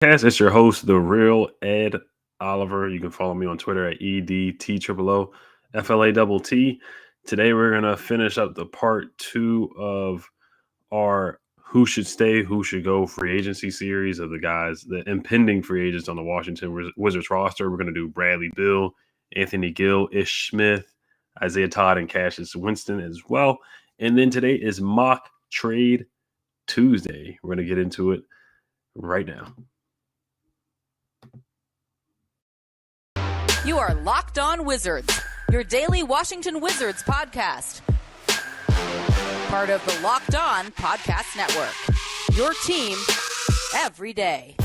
Yes, it's your host, the real Ed Oliver. You can follow me on Twitter at EDtoooFLATT. Today we're gonna finish up the part two of our who should stay, who should go free agency series of the guys, the impending free agents on the Washington Wizards roster. We're gonna do Bradley Beal, Anthony Gill, Ish Smith, Isaiah Todd, and Cassius Winston as well. And then today is mock trade Tuesday. We're gonna get into it right now. You are Locked On Wizards, your daily Washington Wizards podcast. Part of the Locked On Podcast Network, your team every day.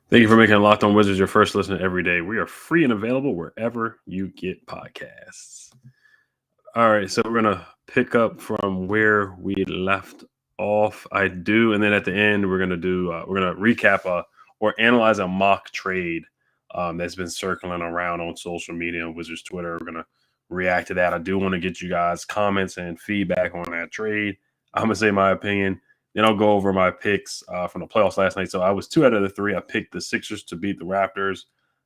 Thank you for making Locked On Wizards your first listen every day. We are free and available wherever you get podcasts. All right, so we're going to pick up from where we left off. And then at the end, we're going to recap or analyze a mock trade that's been circling around on social media and Wizards Twitter. We're going to react to that. I do want to get you guys comments and feedback on that trade. I'm going to say my opinion. Then I'll go over my picks from the playoffs last night. So I was 2 out of the 3. I picked the Sixers to beat the Raptors.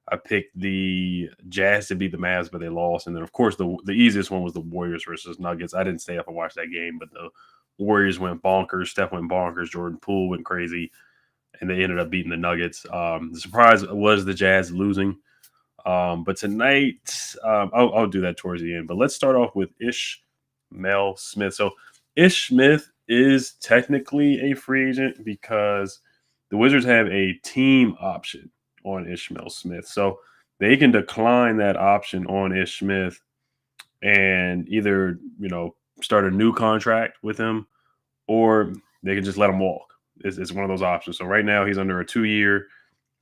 I picked the Jazz to beat the Mavs, but they lost. And then, of course, the easiest one was the Warriors versus Nuggets. I didn't stay up and watch that game, but the Warriors went bonkers. Steph went bonkers. Jordan Poole went crazy. And they ended up beating the Nuggets. The surprise was the Jazz losing. But tonight, I'll do that towards the end. But let's start off with Ishmael Smith. So Ish Smith is technically a free agent because the Wizards have a team option on Ishmael Smith. So they can decline that option on Ish Smith and either, start a new contract with him or they can just let him walk. It's one of those options. So right now he's under a 2-year,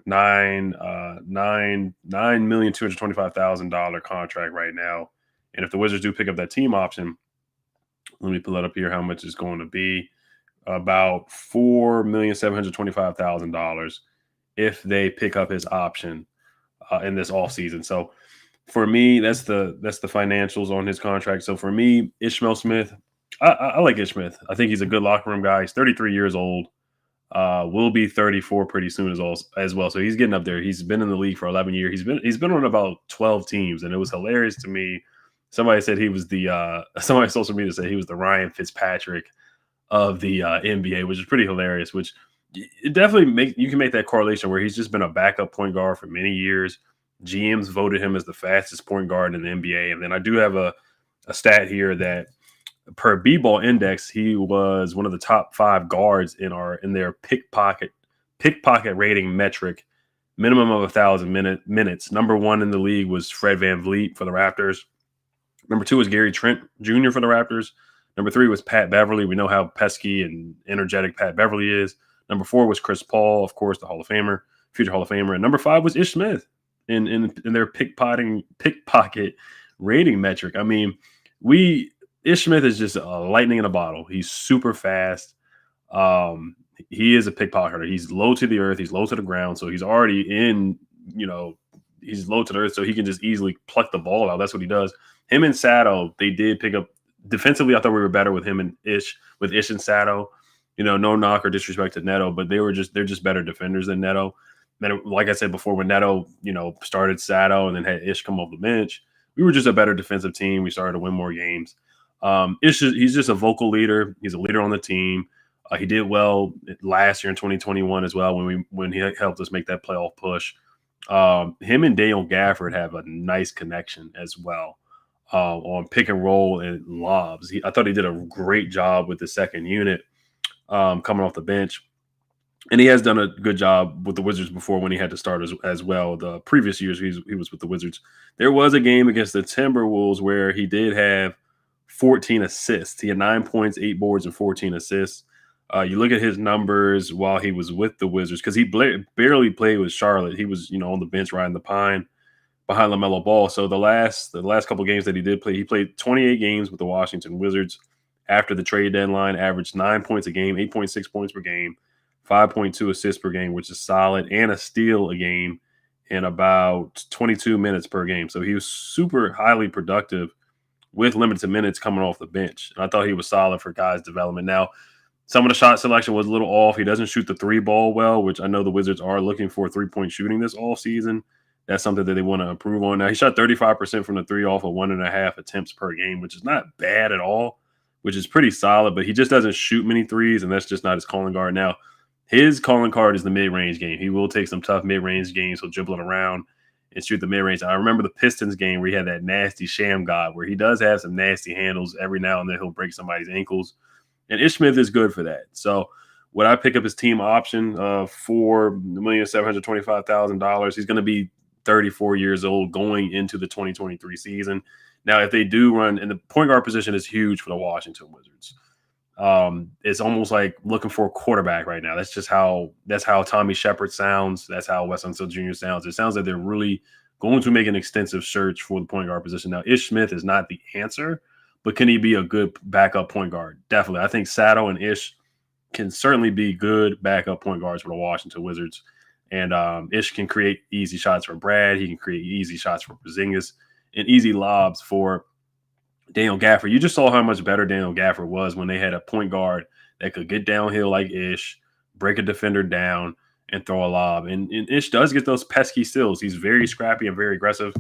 $9,225,000 contract right now. And if the Wizards do pick up that team option, let me pull that up here, how much it's going to be. About $4,725,000 if they pick up his option in this offseason. So for me, that's the financials on his contract. So for me, Ishmael Smith, I like Ish Smith. I think he's a good locker room guy. He's 33 years old. Will be 34 pretty soon as well. So he's getting up there. He's been in the league for 11 years. He's been on about 12 teams, and it was hilarious to me. Somebody said he was somebody on social media said he was the Ryan Fitzpatrick of the NBA, which is pretty hilarious. Which it definitely you can make that correlation where he's just been a backup point guard for many years. GMs voted him as the fastest point guard in the NBA, and then I do have a stat here that per B-Ball Index, he was one of the top 5 guards in their pickpocket rating metric, minimum of 1,000 minutes. Number 1 in the league was Fred VanVleet for the Raptors. Number 2 was Gary Trent Jr. for the Raptors. Number 3 was Pat Beverly. We know how pesky and energetic Pat Beverly is. Number 4 was Chris Paul, of course, the Hall of Famer, future Hall of Famer. And number 5 was Ish Smith in their pickpocket rating metric. I mean, Ish Smith is just a lightning in a bottle. He's super fast. He is a pickpocketer. He's low to the earth. He's low to the ground. So he's already in, he's low to the earth. So he can just easily pluck the ball out. That's what he does. Him and Sato, they did pick up defensively. I thought we were better with him and Ish and Sato. No knock or disrespect to Neto, but they're just better defenders than Neto. And like I said before, when Neto, started Sato and then had Ish come off the bench, we were just a better defensive team. We started to win more games. He's just a vocal leader. He's a leader on the team. He did well last year in 2021 as well when he helped us make that playoff push. Him and Daniel Gafford have a nice connection as well on pick and roll and lobs. I thought he did a great job with the second unit coming off the bench. And he has done a good job with the Wizards before when he had to start as well. The previous years he was with the Wizards. There was a game against the Timberwolves where he did have 14 assists. He had 9 points, 8 boards, and 14 assists. You look at his numbers while he was with the Wizards, because he barely played with Charlotte. He was, on the bench riding the pine behind LaMelo Ball. So the last couple of games that he did play, he played 28 games with the Washington Wizards after the trade deadline, averaged 9 points a game, 8.6 points per game, 5.2 assists per game, which is solid, and a steal a game in about 22 minutes per game. So he was super highly productive with limited minutes coming off the bench. And I thought he was solid for guys' development. Now, some of the shot selection was a little off. He doesn't shoot the three ball well, which I know the Wizards are looking for three-point shooting this all season. That's something that they want to improve on. Now, he shot 35% from the three off of 1.5 attempts per game, which is not bad at all, which is pretty solid, but he just doesn't shoot many threes, and that's just not his calling card. Now, his calling card is the mid-range game. He will take some tough mid-range games. He'll dribble it around and shoot the mid-range. I remember the Pistons game where he had that nasty sham god where he does have some nasty handles. Every now and then he'll break somebody's ankles. And Ish Smith is good for that. So would I pick up his team option for $1,725,000? He's going to be 34 years old going into the 2023 season. Now, if they do run, and the point guard position is huge for the Washington Wizards. It's almost like looking for a quarterback right now. That's how Tommy Shepard sounds. That's how Wes Unseld Jr. sounds. It sounds like they're really going to make an extensive search for the point guard position. Now, Ish Smith is not the answer, but can he be a good backup point guard? Definitely. I think Sato and Ish can certainly be good backup point guards for the Washington Wizards. And Ish can create easy shots for Brad. He can create easy shots for Porzingis and easy lobs for Daniel Gafford. You just saw how much better Daniel Gafford was when they had a point guard that could get downhill like Ish, break a defender down, and throw a lob. And Ish does get those pesky steals. He's very scrappy and very aggressive.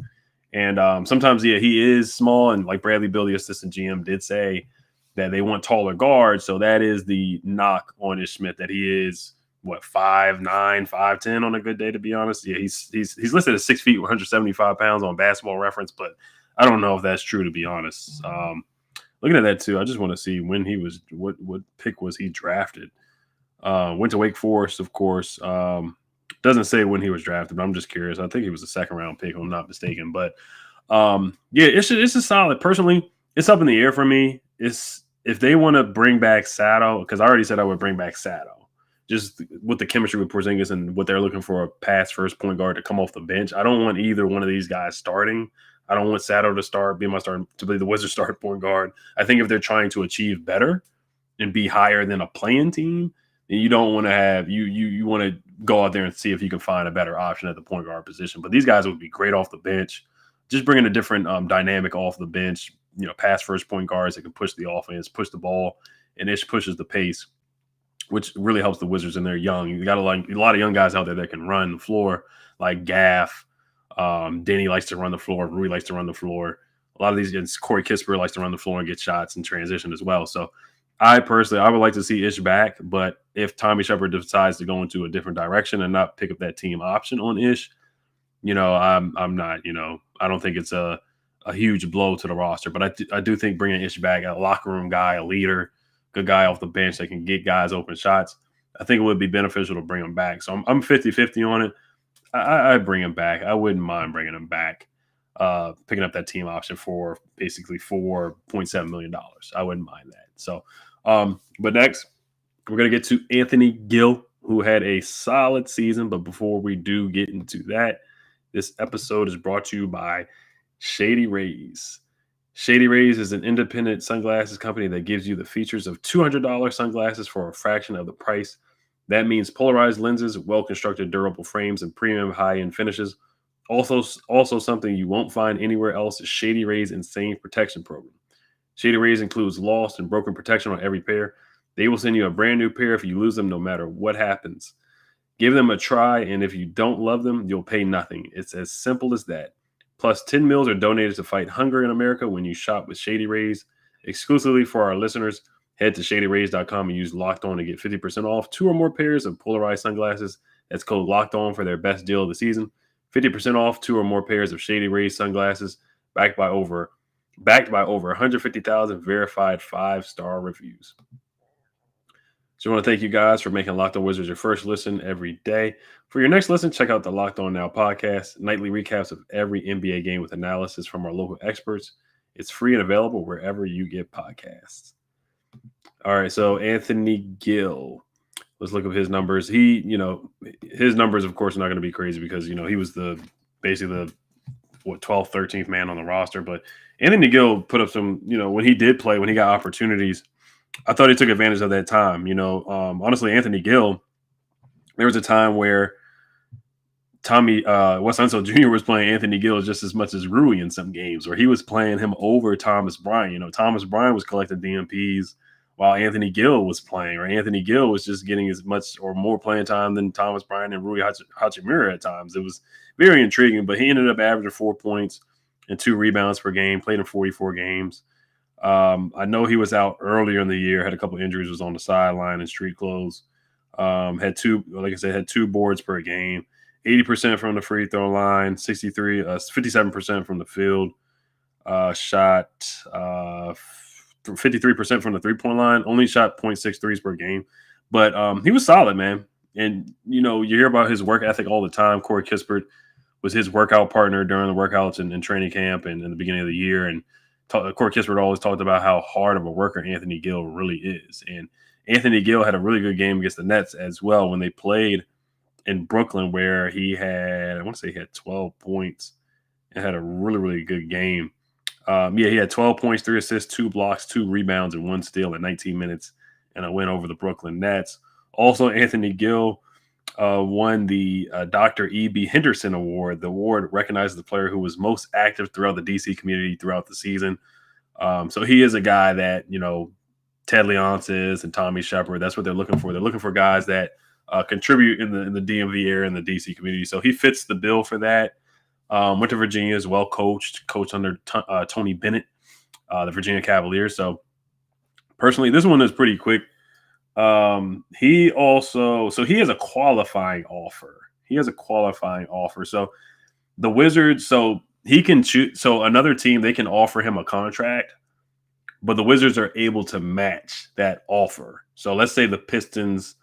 And sometimes, yeah, he is small. And like Bradley Beal, the assistant GM, did say that they want taller guards. So that is the knock on Ish Smith, that he is, 5'9", 5'10" on a good day, to be honest. Yeah, he's listed as 6 feet, 175 pounds on Basketball Reference, but I don't know if that's true, to be honest. Looking at that too, I just want to see when he was, what pick was he drafted? Went to Wake Forest, of course. Doesn't say when he was drafted, but I'm just curious. I think he was a second-round pick, if I'm not mistaken. But yeah, it's a solid. Personally, it's up in the air for me. It's if they want to bring back Sato, because I already said I would bring back Sato, just with the chemistry with Porzingis and what they're looking for, a pass-first point guard to come off the bench. I don't want either one of these guys starting. I don't want Sato to start, to be the Wizards starting point guard. I think if they're trying to achieve better and be higher than a playing team, then you don't want to have you want to go out there and see if you can find a better option at the point guard position. But these guys would be great off the bench, just bringing a different dynamic off the bench. Pass first point guards that can push the offense, push the ball, and Ish pushes the pace, which really helps the Wizards. And they're young. You got a lot of young guys out there that can run the floor, like Gaff. Danny likes to run the floor. Rui likes to run the floor. A lot of these, Corey Kispert likes to run the floor and get shots in transition as well. So I would like to see Ish back, but if Tommy Shepard decides to go into a different direction and not pick up that team option on Ish, I'm not, I don't think it's a huge blow to the roster, but I do think bringing Ish back, a locker room guy, a leader, good guy off the bench that can get guys open shots, I think it would be beneficial to bring him back. So I'm 50-50 on it. I bring him back. I wouldn't mind bringing him back, picking up that team option for basically $4.7 million. I wouldn't mind that. So, but next, we're going to get to Anthony Gill, who had a solid season. But before we do get into that, this episode is brought to you by Shady Rays. Shady Rays is an independent sunglasses company that gives you the features of $200 sunglasses for a fraction of the price. That means polarized lenses, well-constructed durable frames, and premium high-end finishes. Also something you won't find anywhere else is Shady Rays' insane protection program. Shady Rays includes lost and broken protection on every pair. They will send you a brand new pair if you lose them, no matter what happens. Give them a try, and if you don't love them, you'll pay nothing. It's as simple as that. Plus, 10 meals are donated to fight hunger in America when you shop with Shady Rays. Exclusively for our listeners, head to shadyrays.com and use Locked On to get 50% off 2 or more pairs of polarized sunglasses. That's code Locked On for their best deal of the season. 50% off 2 or more pairs of Shady Rays sunglasses, backed by over 150,000 verified 5-star reviews. So I want to thank you guys for making Locked On Wizards your first listen every day. For your next listen, check out the Locked On Now podcast, nightly recaps of every NBA game with analysis from our local experts. It's free and available wherever you get podcasts. All right, so Anthony Gill. Let's look at his numbers. His numbers, of course, are not going to be crazy because, he was basically the 12th, 13th man on the roster. But Anthony Gill put up some, when he did play, when he got opportunities, I thought he took advantage of that time. Honestly, Anthony Gill, there was a time where Wes Unseld Jr. was playing Anthony Gill just as much as Rui in some games, where he was playing him over Thomas Bryant. You know, Thomas Bryant was collecting DMPs while Anthony Gill was playing, or Anthony Gill was just getting as much or more playing time than Thomas Bryant and Rui Hachimura at times. It was very intriguing, but he ended up averaging 4 points and 2 rebounds per game, played in 44 games. I know he was out earlier in the year, had a couple injuries, was on the sideline in street clothes. Had two, like I said, had 2 boards per game, 80% from the free throw line, 57% from the field, shot 53% from the 3-point line, only shot 0.6 threes per game. But he was solid, man. And, you know, you hear about his work ethic all the time. Corey Kispert was his workout partner during the workouts and training camp and in the beginning of the year. And Corey Kispert always talked about how hard of a worker Anthony Gill really is. And Anthony Gill had a really good game against the Nets as well when they played in Brooklyn, where he had 12 points and had a really, really good game. He had 12 points, 3 assists, 2 blocks, 2 rebounds, and 1 steal in 19 minutes and a win over the Brooklyn Nets. Also, Anthony Gill won the Dr. E.B. Henderson Award. The award recognizes the player who was most active throughout the D.C. community throughout the season. So he is a guy that, you know, Ted Leonsis and Tommy Shepard, that's what they're looking for. They're looking for guys that contribute in the DMV area and the D.C. community. So he fits the bill for that. Went to Virginia, is well coached under Tony Bennett, the Virginia Cavaliers. So personally, this one is pretty quick. He has a qualifying offer. So the Wizards, so he can choose. So another team, they can offer him a contract, but the Wizards are able to match that offer. So let's say the Pistons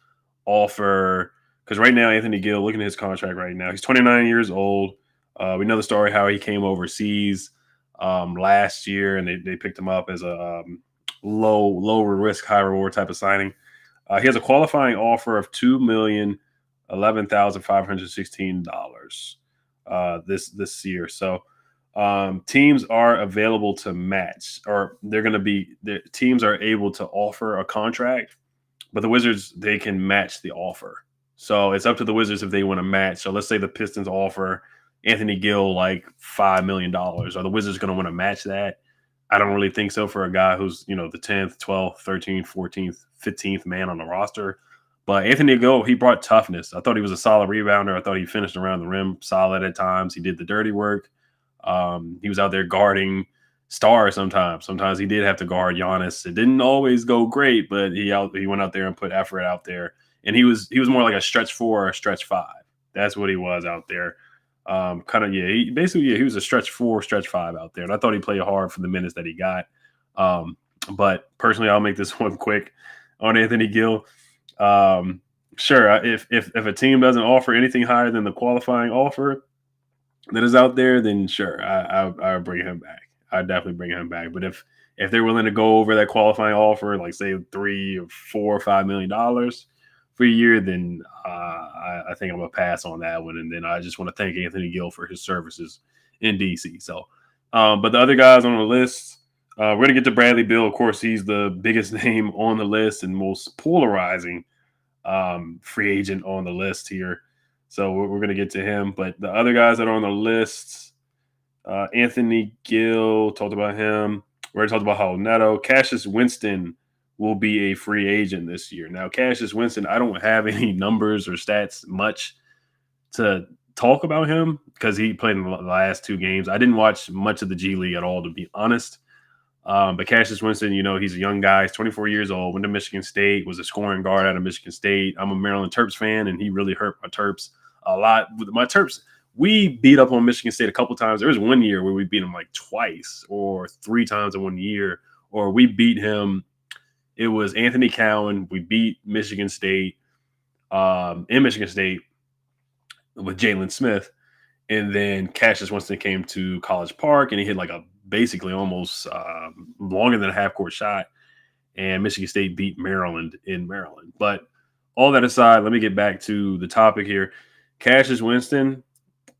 offer, because right now Anthony Gill, looking at his contract right now, he's 29 years old. We know the story how he came overseas last year, and they picked him up as a lower risk, high reward type of signing. He has a qualifying offer of $2,011,516 this year. So teams are available to match, or teams are able to offer a contract, but the Wizards, they can match the offer. So it's up to the Wizards if they want to match. So let's say the Pistons offer Anthony Gill like $5 million. Are the Wizards going to want to match that? I don't really think so for a guy who's, you know, the 10th, 12th, 13th, 14th, 15th man on the roster. But Anthony Gill, he brought toughness. I thought he was a solid rebounder. I thought he finished around the rim solid at times. He did the dirty work. He was out there guarding stars sometimes. Sometimes he did have to guard Giannis. It didn't always go great, but he went out there and put effort out there. And he was more like a stretch 4 or a stretch 5. That's what he was out there. He was a stretch 4, stretch 5 out there. And I thought he played hard for the minutes that he got. But personally, I'll make this one quick on Anthony Gill. Sure, if a team doesn't offer anything higher than the qualifying offer that is out there, then sure, I'll bring him back. I'd definitely bring him back. But if they're willing to go over that qualifying offer, like say $3 or $4 or $5 million for a year, then I think I'm gonna pass on that one. And then I just want to thank Anthony Gill for his services in DC. So, but the other guys on the list, we're gonna get to Bradley Beal. Of course, he's the biggest name on the list and most polarizing free agent on the list here. So we're gonna get to him. But the other guys that are on the list, Anthony Gill, talked about him. We already talked about Howell Neto. Cassius Winston will be a free agent this year. Now, Cassius Winston, I don't have any numbers or stats much to talk about him because he played in the last 2 games. I didn't watch much of the G League at all, to be honest. But Cassius Winston, you know, he's a young guy. He's 24 years old, went to Michigan State, was a scoring guard out of Michigan State. I'm a Maryland Terps fan, and he really hurt my Terps a lot. My Terps, we beat up on Michigan State a couple times. There was one year where we beat him like twice or 3 times in one year, or we beat him. It was Anthony Cowan. We beat Michigan State in Michigan State with Jalen Smith. And then Cassius Winston came to College Park, and he hit like a basically almost longer than a half-court shot. And Michigan State beat Maryland in Maryland. But all that aside, let me get back to the topic here. Cassius Winston,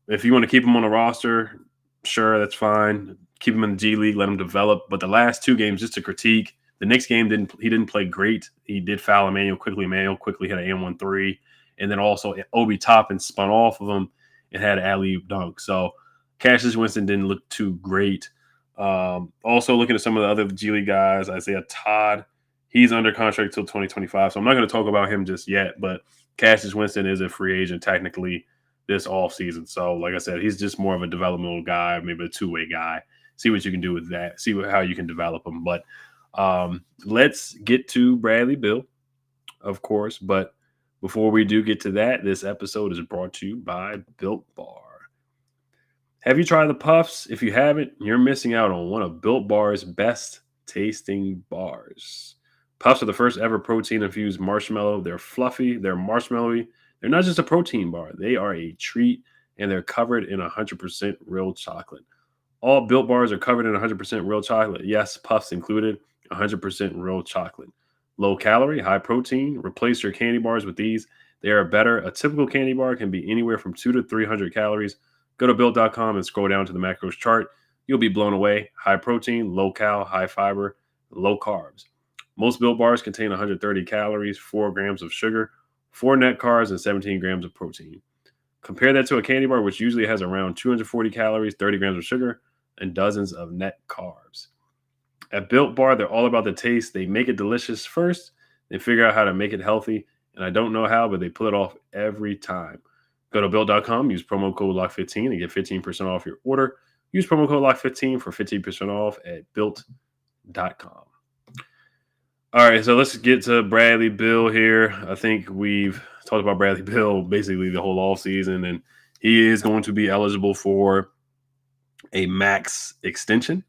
if you want to keep him on the roster, sure, that's fine. Keep him in the G League, let him develop. But the last 2 games, just to critique, the next game he didn't play great. He did foul Emmanuel quickly. Emmanuel quickly hit an and 1 3. And then also Obi Toppin spun off of him. and had an alley-oop dunk. So Cassius Winston didn't look too great. Also looking at some of the other G League guys, Isaiah Todd, he's under contract till 2025. So I'm not going to talk about him just yet, but Cassius Winston is a free agent technically this offseason. So like I said, he's just more of a developmental guy, maybe a two-way guy. See what you can do with that. See how you can develop him. But let's get to Bradley Beal, of course. But before we do get to that, this episode is brought to you by Built Bar. Have you tried the Puffs? If you haven't, you're missing out on one of Built Bar's best tasting bars. Puffs are the first ever protein-infused marshmallow. They're fluffy. They're marshmallowy. They're not just a protein bar. They are a treat, and they're covered in 100% real chocolate. All Built Bars are covered in 100% real chocolate. Yes, Puffs included, 100% real chocolate. Low calorie, high protein. Replace your candy bars with these. They are better. A typical candy bar can be anywhere from 200 to 300 calories. Go to Built.com and scroll down to the macros chart. You'll be blown away. High protein, low cal, high fiber, low carbs. Most Built Bars contain 130 calories, 4 grams of sugar, 4 net carbs, and 17 grams of protein. Compare that to a candy bar, which usually has around 240 calories, 30 grams of sugar, and dozens of net carbs. At Built Bar, they're all about the taste. They make it delicious first, then figure out how to make it healthy. And I don't know how, but they pull it off every time. Go to Built.com, use promo code LOCK15 and get 15% off your order. Use promo code LOCK15 for 15% off at Built.com. All right, so let's get to Bradley Beal here. I think we've talked about Bradley Beal basically the whole offseason, and he is going to be eligible for a max extension.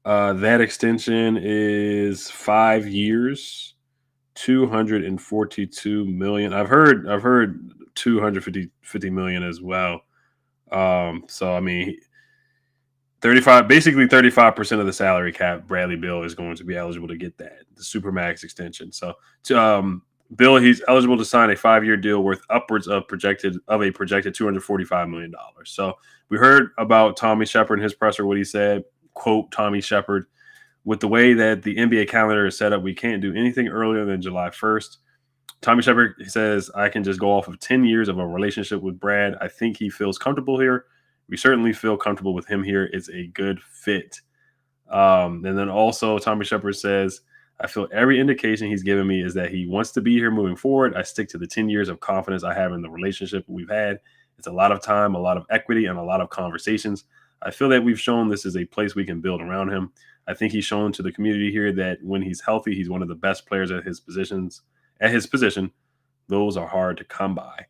That extension is 5 years, $242 million. I've heard 250 million as well. So I mean, 35% of the salary cap, Bradley Beal is going to be eligible to get that, the Supermax extension. So Bill, he's eligible to sign a 5-year deal worth upwards of a projected $245 million. So we heard about Tommy Shepard in his presser, what he said, quote, Tommy Shepard, with the way that the NBA calendar is set up, we can't do anything earlier than July 1st. Tommy Shepard says, I can just go off of 10 years of a relationship with Brad. I think he feels comfortable here. We certainly feel comfortable with him here. It's a good fit. And then also Tommy Shepard says, I feel every indication he's given me is that he wants to be here moving forward. I stick to the 10 years of confidence I have in the relationship we've had. It's a lot of time, a lot of equity, and a lot of conversations. I feel that we've shown this is a place we can build around him. I think he's shown to the community here that when he's healthy, he's one of the best players at his position. Those are hard to come by.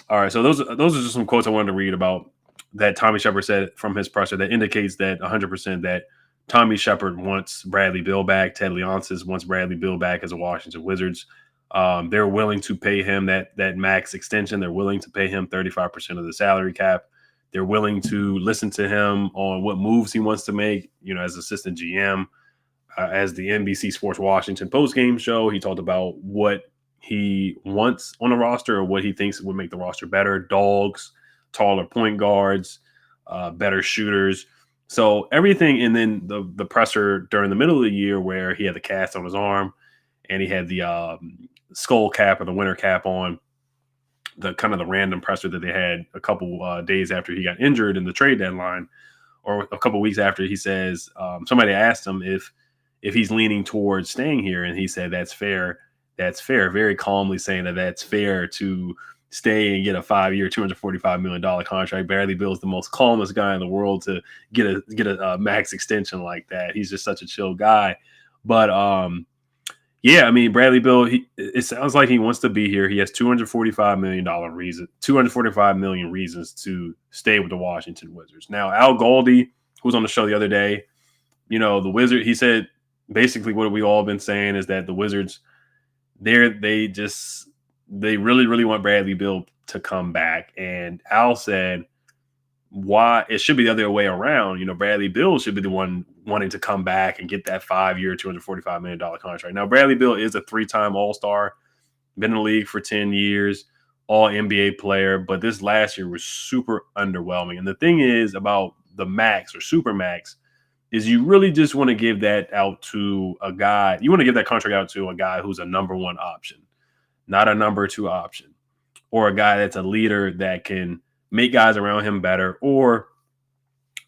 All right, so those are just some quotes I wanted to read about that Tommy Shepard said from his presser that indicates that 100% that Tommy Shepard wants Bradley Beal back. Ted Leonsis wants Bradley Beal back as a Washington Wizards. They're willing to pay him that max extension. They're willing to pay him 35% of the salary cap. They're willing to listen to him on what moves he wants to make, as assistant GM. As the NBC Sports Washington postgame show, he talked about what he wants on the roster or what he thinks would make the roster better. Dogs, taller point guards, better shooters. So everything, and then the presser during the middle of the year where he had the cast on his arm and he had the skull cap or the winter cap on, the kind of the random presser that they had a couple days after he got injured in the trade deadline, or a couple weeks after. He says somebody asked him if he's leaning towards staying here, and he said that's fair. That's fair. Very calmly saying that that's fair to stay and get a 5-year, $245 million contract. Bradley Beal is the most calmest guy in the world to get a max extension like that. He's just such a chill guy. But yeah, I mean, Bradley Beal, it sounds like he wants to be here. He has $245 million reasons to stay with the Washington Wizards. Now, Al Galdi, who was on the show the other day, the Wizard, he said basically what we all been saying is that the Wizards, they really, really want Bradley Beal to come back. And Al said, why it should be the other way around. Bradley Beal should be the one wanting to come back and get that 5-year, $245 million contract. Now, Bradley Beal is a 3-time All-Star, been in the league for 10 years, all NBA player, but this last year was super underwhelming. And the thing is about the max or super max is you really just want to give that out to a guy. You want to give that contract out to a guy who's a number 1 option, not a number 2 option, or a guy that's a leader that can make guys around him better, or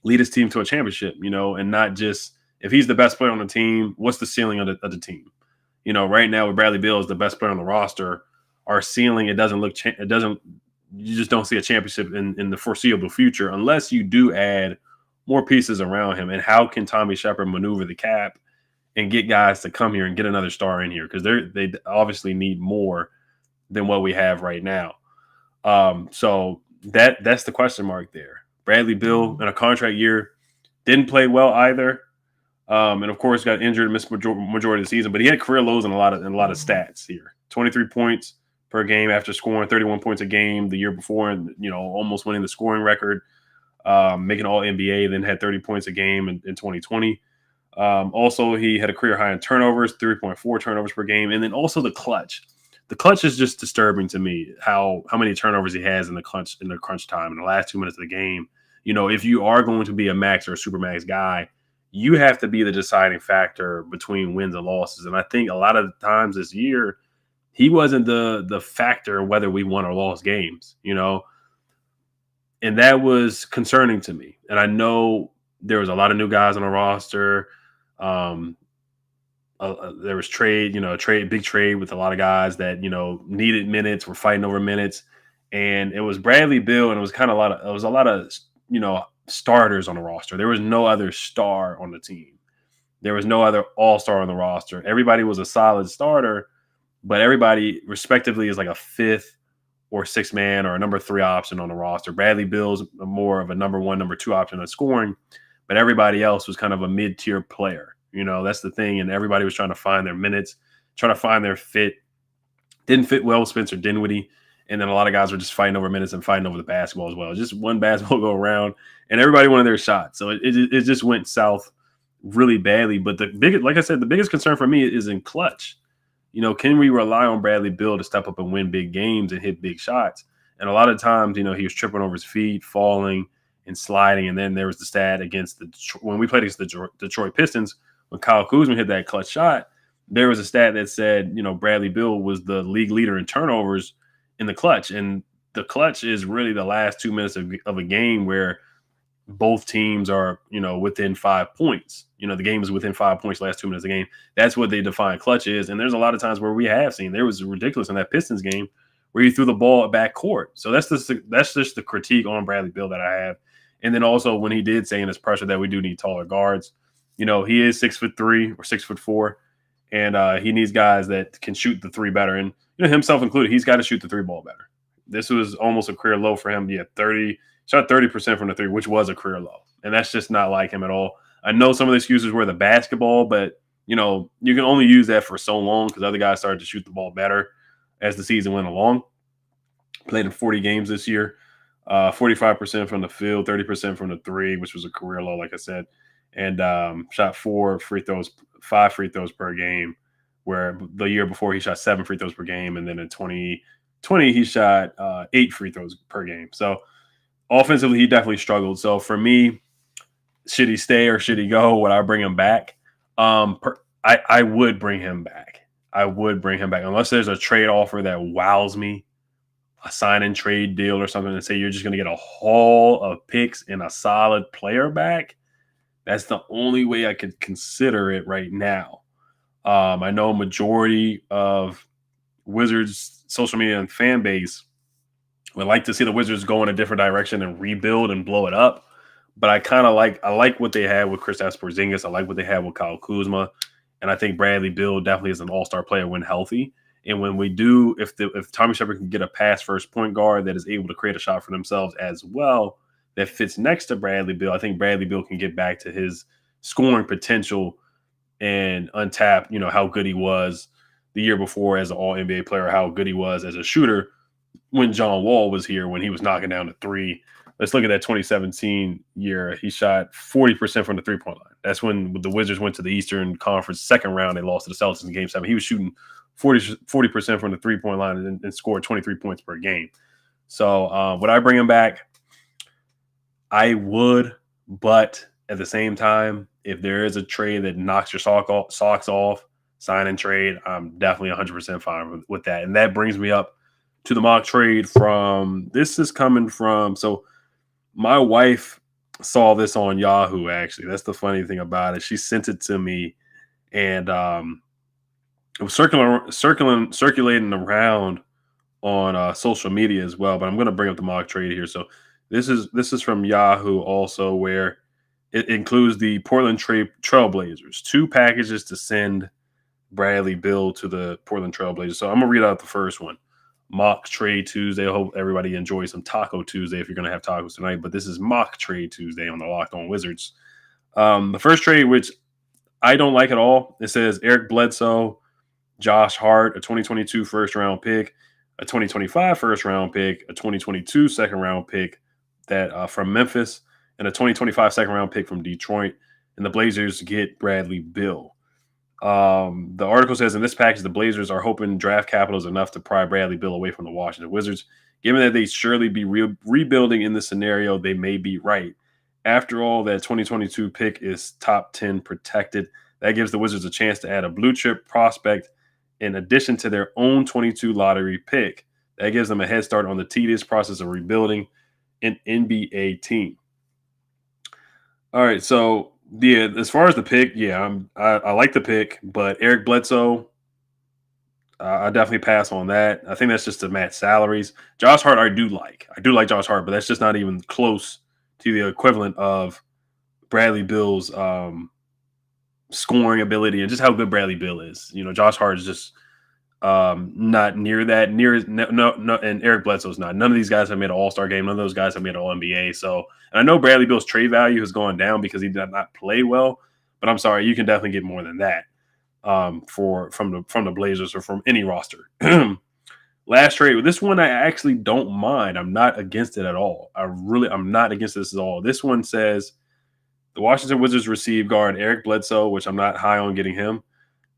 lead his team to a championship, and not just if he's the best player on the team, what's the ceiling of the team? Right now with Bradley Beal is the best player on the roster, our ceiling, you just don't see a championship in the foreseeable future unless you do add more pieces around him. And how can Tommy Shepard maneuver the cap and get guys to come here and get another star in here? Because they obviously need more than what we have right now. So that's the question mark there. Bradley Beal in a contract year didn't play well either, and of course got injured and missed majority of the season. But he had career lows in a lot of stats here. 23 points per game after scoring 31 points a game the year before, and almost winning the scoring record, making All NBA. Then had 30 points a game in 2020. Also, he had a career high in turnovers, 3.4 turnovers per game, and then also the clutch. The clutch is just disturbing to me. How many turnovers he has in the crunch time in the last 2 minutes of the game. If you are going to be a max or a super max guy, you have to be the deciding factor between wins and losses. And I think a lot of times this year, he wasn't the factor whether we won or lost games. And that was concerning to me. And I know there was a lot of new guys on the roster. There was big trade with a lot of guys that, needed minutes, were fighting over minutes. And it was Bradley Beal, and it was a lot of starters on the roster. There was no other star on the team. There was no other all-star on the roster. Everybody was a solid starter, but everybody respectively is like a fifth or sixth man or a number 3 option on the roster. Bradley Beal's more of a number 1, number 2 option on scoring, but everybody else was kind of a mid-tier player. That's the thing. And everybody was trying to find their minutes, trying to find their fit. Didn't fit well with Spencer Dinwiddie. And then a lot of guys were just fighting over minutes and fighting over the basketball as well. Just one basketball go around, and everybody wanted their shot. So it just went south really badly. But like I said, the biggest concern for me is in clutch. Can we rely on Bradley Beal to step up and win big games and hit big shots? And a lot of times, he was tripping over his feet, falling and sliding. And then there was the stat against when we played against the Detroit Pistons, when Kyle Kuzma hit that clutch shot, there was a stat that said, Bradley Beal was the league leader in turnovers in the clutch. And the clutch is really the last 2 minutes of a game where both teams are, within 5 points. The game is within 5 points last 2 minutes of the game. That's what they define clutch is. And there's a lot of times where we have seen, there was ridiculous in that Pistons game where he threw the ball at back court. So that's just the critique on Bradley Beal that I have. And then also when he did say in his pressure that we do need taller guards, he is 6'3" or 6'4", and he needs guys that can shoot the 3 better. And himself included, he's got to shoot the 3 ball better. This was almost a career low for him. Shot 30% from the 3, which was a career low, and that's just not like him at all. I know some of the excuses were the basketball, but you can only use that for so long because other guys started to shoot the ball better as the season went along. Played in 40 games this year, 45% from the field, 30% from the 3, which was a career low, like I said. And shot 5 free throws per game, where the year before he shot 7 free throws per game. And then in 2020, he shot 8 free throws per game. So offensively, he definitely struggled. So for me, should he stay or should he go? Would I bring him back? I would bring him back. I would bring him back unless there's a trade offer that wows me, a sign and trade deal or something, and say you're just going to get a haul of picks and a solid player back. That's the only way I could consider it right now. I know a majority of Wizards social media and fan base would like to see the Wizards go in a different direction and rebuild and blow it up. But I like what they had with Kristaps Porzingis. I like what they had with Kyle Kuzma. And I think Bradley Beal definitely is an all-star player when healthy. And when we do, if Tommy Shepard can get a pass-first point guard that is able to create a shot for themselves as well, that fits next to Bradley Beal, I think Bradley Beal can get back to his scoring potential and untap, how good he was the year before as an all-NBA player, how good he was as a shooter when John Wall was here, when he was knocking down the 3. Let's look at that 2017 year. He shot 40% from the 3-point line. That's when the Wizards went to the Eastern Conference second round. They lost to the Celtics in Game 7. He was shooting 40% from the 3-point line and scored 23 points per game. So would I bring him back? I would, but at the same time, if there is a trade that knocks your socks off, sign and trade, I'm definitely 100% fine with that. And that brings me up to the mock trade from, this is coming from, so my wife saw this on Yahoo, actually. That's the funny thing about it. She sent it to me, and it was circulating around on social media as well. But I'm going to bring up the mock trade here. So this is from Yahoo also, where it includes the Portland Trailblazers, 2 packages to send Bradley Beal to the Portland Trailblazers. So I'm gonna read out the first one. Mock Trade Tuesday. I hope everybody enjoys some Taco Tuesday if you're gonna have tacos tonight. But this is Mock Trade Tuesday on the Locked On Wizards. The first trade, which I don't like at all, it says Eric Bledsoe, Josh Hart, a 2022 first round pick, a 2025 first round pick, a 2022 second round pick that from Memphis, and a 2025 second round pick from Detroit. And the Blazers get Bradley Beal. The article says in this package, the Blazers are hoping draft capital is enough to pry Bradley Beal away from the Washington Wizards. Given that they surely be rebuilding in this scenario, they may be right. After all, that 2022 pick is top 10 protected. That gives the Wizards a chance to add a blue chip prospect in addition to their own 22 lottery pick. That gives them a head start on the tedious process of rebuilding an NBA team. All right, so yeah, as far as the pick, yeah, I like the pick, but Eric Bledsoe, I definitely pass on that. I think that's just to match salaries. Josh Hart, I do like Josh Hart, but that's just not even close to the equivalent of Bradley Beal's scoring ability and just how good Bradley Beal is. You know, Josh Hart is just not near that. No, and Eric Bledsoe's not. None of these guys have made an All-Star game. None of those guys have made an All-NBA. So, and I know Bradley Beal's trade value has gone down because he did not play well. But I'm sorry, you can definitely get more than that from the Blazers or from any roster. Last trade, this one I actually don't mind. I'm not against it at all. I'm not against this at all. This one says the Washington Wizards receive guard Eric Bledsoe, which I'm not high on getting him.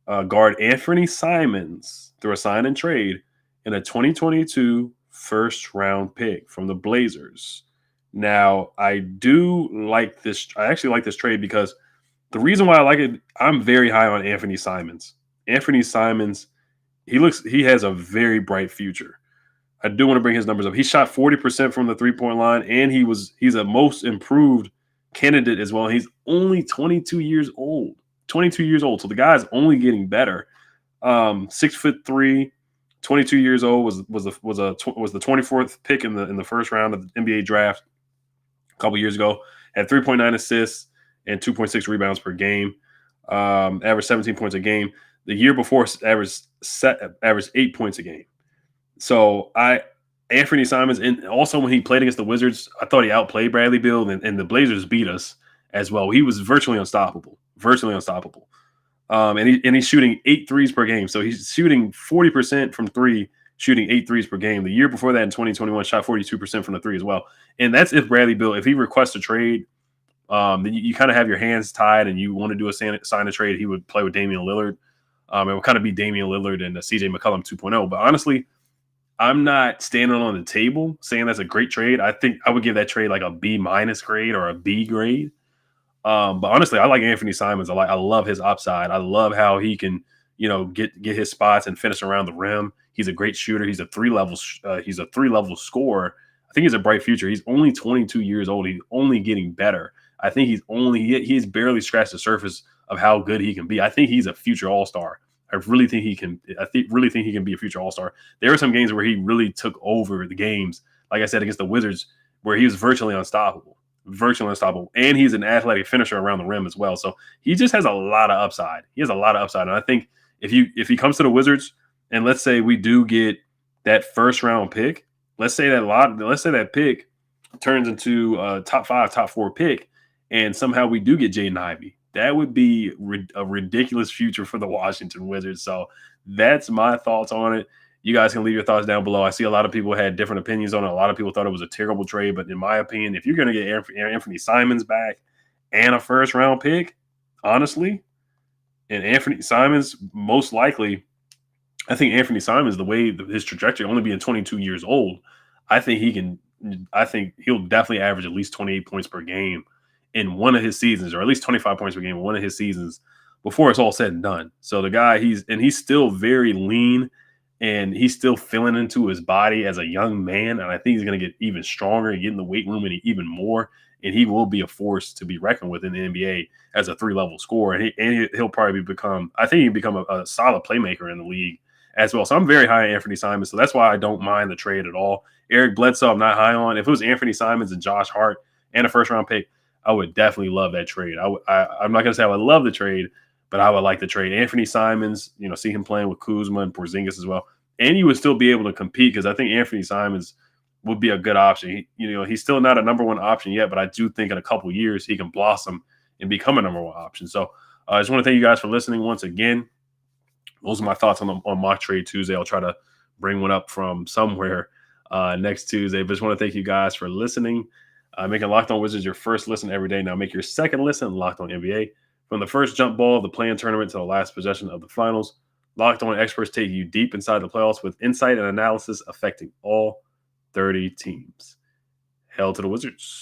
Guard Anfernee Simons through a sign and trade, and a 2022 first round pick from the Blazers. Now, I do like this. I actually like this trade because the reason why I like it, I'm very high on Anfernee Simons. Anfernee Simons, he has a very bright future. I do want to bring his numbers up. He shot 40% from the 3-point line, and he's a most improved candidate as well. He's only 22 years old. 22 years old. So the guy's only getting better. 6'3", 22 years old, was the 24th pick in the first round of the NBA draft a couple years ago. Had 3.9 assists and 2.6 rebounds per game. Averaged 17 points a game. The year before averaged 8 points a game. So Anfernee Simons, and also when he played against the Wizards, I thought he outplayed Bradley Beal, and the Blazers beat us as well. He was virtually unstoppable. And he's shooting 8 threes per game. So he's shooting 40% from 3, shooting 8 threes per game. The year before that in 2021, shot 42% from the 3 as well. And that's if Bradley Beal, if he requests a trade, then you kind of have your hands tied and you want to do a sign a trade, he would play with Damian Lillard. It would kind of be Damian Lillard and CJ McCollum 2.0. But honestly, I'm not standing on the table saying that's a great trade. I think I would give that trade like a B- grade or a B grade. But honestly, I like Anfernee Simons. I love his upside. I love how he can, get his spots and finish around the rim. He's a great shooter. He's a three-level scorer. I think he's a bright future. He's only 22 years old. He's only getting better. I think he's barely scratched the surface of how good he can be. I think he's a future All-Star. I really think he can be a future All-Star. There were some games where he really took over the games, like I said, against the Wizards, where he was virtually unstoppable. And he's an athletic finisher around the rim as well. So he just has a lot of upside. And I think if he comes to the Wizards, and let's say we do get that first round pick, let's say that pick turns into a top 5, top 4 pick, and somehow we do get Jaden Ivey, that would be a ridiculous future for the Washington Wizards. So that's my thoughts on it. You guys can leave your thoughts down below. I see a lot of people had different opinions on it. A lot of people thought it was a terrible trade. But in my opinion, if you're going to get Anfernee Simons back and a first-round pick, honestly, and Anfernee Simons, most likely, I think Anfernee Simons, the way his trajectory, only being 22 years old, I think he'll definitely average at least 28 points per game in one of his seasons, or at least 25 points per game in one of his seasons before it's all said and done. So the guy, he's still very lean and he's still filling into his body as a young man. And I think he's going to get even stronger and get in the weight room and even more. And he will be a force to be reckoned with in the NBA as a 3-level scorer. And he'll probably become, I think he'll become a solid playmaker in the league as well. So I'm very high on Anfernee Simons. So that's why I don't mind the trade at all. Eric Bledsoe, I'm not high on. If it was Anfernee Simons and Josh Hart and a first round pick, I would definitely love that trade. I'm not going to say I would love the trade, but I would like the trade. Anfernee Simons, see him playing with Kuzma and Porzingis as well. And you would still be able to compete because I think Anfernee Simons would be a good option. He's still not a number one option yet, but I do think in a couple years he can blossom and become a number one option. So I just want to thank you guys for listening once again. Those are my thoughts on Mock Trade Tuesday. I'll try to bring one up from somewhere next Tuesday. But just want to thank you guys for listening. Making Locked On Wizards your first listen every day. Now make your second listen Locked On NBA. From the first jump ball of the play-in tournament to the last possession of the finals, Locked On experts take you deep inside the playoffs with insight and analysis affecting all 30 teams. Hail to the Wizards.